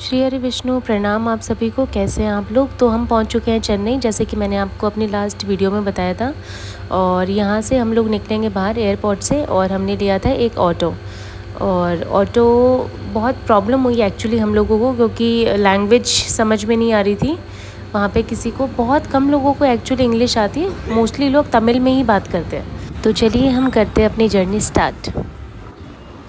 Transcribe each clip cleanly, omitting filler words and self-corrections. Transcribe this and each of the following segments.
श्री हरि विष्णु, प्रणाम आप सभी को। कैसे हैं आप लोग। तो हम पहुंच चुके हैं चेन्नई, जैसे कि मैंने आपको अपनी लास्ट वीडियो में बताया था। और यहाँ से हम लोग निकलेंगे बाहर एयरपोर्ट से, और हमने लिया था एक ऑटो। और ऑटो बहुत प्रॉब्लम हुई एक्चुअली हम लोगों को, क्योंकि लैंग्वेज समझ में नहीं आ रही थी। वहाँ पे किसी को, बहुत कम लोगों को एक्चुअली इंग्लिश आती है, मोस्टली लोग तमिल में ही बात करते हैं। तो चलिए हम करते हैं अपनी जर्नी स्टार्ट।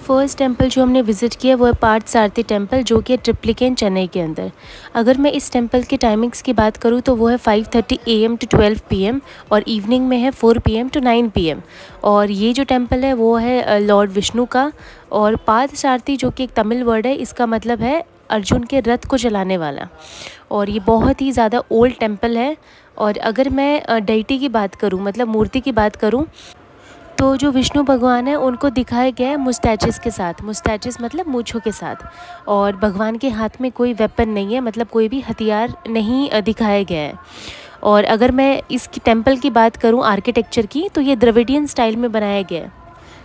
फर्स्ट टेंपल जो हमने विज़िट किया वो है पार्थसारथी टेंपल, जो कि है ट्रिप्लिकेन चेन्नई के अंदर। अगर मैं इस टेंपल की टाइमिंग्स की बात करूँ तो वो है 5:30 AM to 12 PM, और इवनिंग में है 4 PM to 9 PM। और ये जो टेंपल है वो है लॉर्ड विष्णु का। और पार्थसारथी जो कि एक तमिल वर्ड है, इसका मतलब है अर्जुन के रथ को चलाने वाला। और ये बहुत ही ज़्यादा ओल्ड टेंपल है। और अगर मैं डेटी की बात करूँ, मतलब मूर्ति की बात करूँ, तो जो विष्णु भगवान है उनको दिखाया गया है मुस्टैचिस के साथ। मुस्टैचिस मतलब मूँछों के साथ। और भगवान के हाथ में कोई वेपन नहीं है, मतलब कोई भी हथियार नहीं दिखाया गया है। और अगर मैं इस टेंपल की बात करूं आर्किटेक्चर की, तो ये द्रविडियन स्टाइल में बनाया गया है।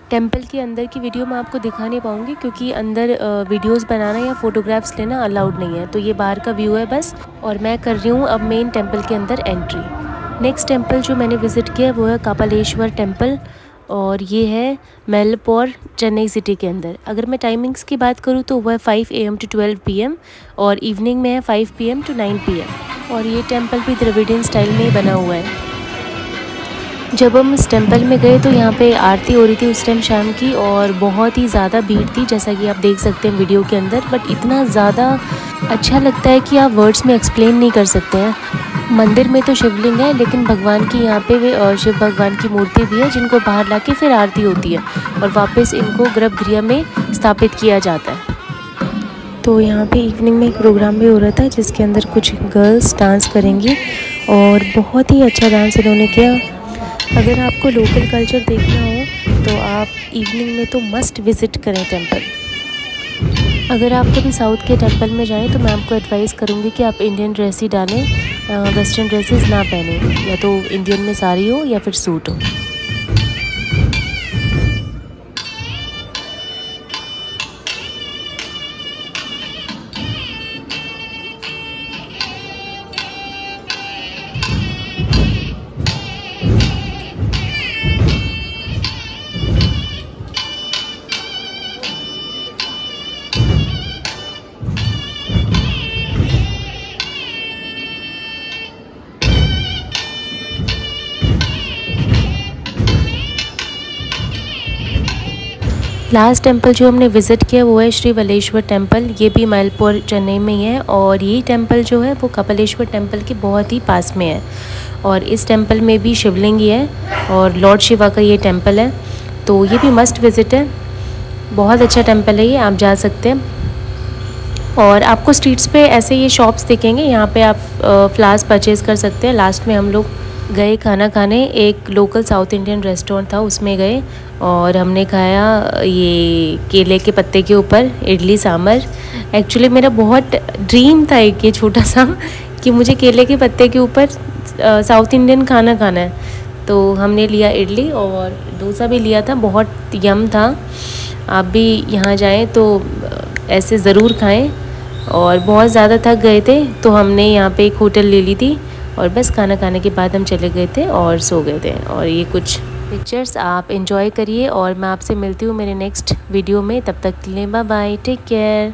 टेंपल के अंदर की वीडियो मैं आपको दिखा नहीं पाऊँगी, क्योंकि अंदर वीडियोस बनाना या फ़ोटोग्राफ्स लेना अलाउड नहीं है। तो ये बाहर का व्यू है बस, और मैं कर रही हूँ अब मेन टेंपल के अंदर एंट्री। नेक्स्ट टेंपल जो मैंने विज़िट किया वो है कपालेश्वर टेंपल, और ये है मेलपोर चेन्नई सिटी के अंदर। अगर मैं टाइमिंग्स की बात करूँ तो वह है 5 AM to 12 PM, और इवनिंग में है 5 PM to 9 PM। और ये टेंपल भी द्रविडियन स्टाइल में ही बना हुआ है। जब हम इस टेंपल में गए तो यहाँ पे आरती हो रही थी उस टाइम शाम की, और बहुत ही ज़्यादा भीड़ थी, जैसा कि आप देख सकते हैं वीडियो के अंदर। बट इतना ज़्यादा अच्छा लगता है कि आप वर्ड्स में एक्सप्लेन नहीं कर सकते हैं। मंदिर में तो शिवलिंग है, लेकिन भगवान की यहाँ पे वे शिव भगवान की मूर्ति भी है, जिनको बाहर लाके फिर आरती होती है, और वापस इनको गर्भगृह में स्थापित किया जाता है। तो यहाँ पे इवनिंग में एक प्रोग्राम भी हो रहा था, जिसके अंदर कुछ गर्ल्स डांस करेंगी, और बहुत ही अच्छा डांस इन्होंने किया। अगर आपको लोकल कल्चर देखना हो तो आप इवनिंग में तो मस्ट विज़िट करें टेंपल। अगर आप कभी साउथ के टेंपल में जाएं तो मैं आपको एडवाइस करूँगी कि आप इंडियन ड्रेस ही डालें, वेस्टर्न ड्रेसेस ना पहने, या तो इंडियन में साड़ी हो या फिर सूट हो। लास्ट टेंपल जो हमने विज़िट किया वो है श्री वलेश्वर टेंपल। ये भी माइलपुर चेन्नई में ही है, और ये टेंपल जो है वो कपालेश्वर टेंपल के बहुत ही पास में है। और इस टेंपल में भी शिवलिंग ही है, और लॉर्ड शिवा का ये टेंपल है। तो ये भी मस्ट विज़िट है, बहुत अच्छा टेंपल है ये, आप जा सकते हैं। और आपको स्ट्रीट्स पे ऐसे ये शॉप्स दिखेंगे, यहाँ पे आप फ्लावर्स परचेज़ कर सकते हैं। लास्ट में हम लोग गए खाना खाने, एक लोकल साउथ इंडियन रेस्टोरेंट था उसमें गए, और हमने खाया ये केले के पत्ते के ऊपर इडली सांभर। एक्चुअली मेरा बहुत ड्रीम था एक ये छोटा सा, कि मुझे केले के पत्ते के ऊपर साउथ इंडियन खाना खाना है। तो हमने लिया इडली, और डोसा भी लिया था, बहुत यम था। आप भी यहाँ जाएं तो ऐसे ज़रूर खाएं। और बहुत ज़्यादा थक गए थे, तो हमने यहाँ पे एक होटल ले ली थी, और बस खाना खाने के बाद हम चले गए थे और सो गए थे। और ये कुछ पिक्चर्स आप एंजॉय करिए, और मैं आपसे मिलती हूँ मेरे नेक्स्ट वीडियो में। तब तक के लिए बाय बाय, टेक केयर।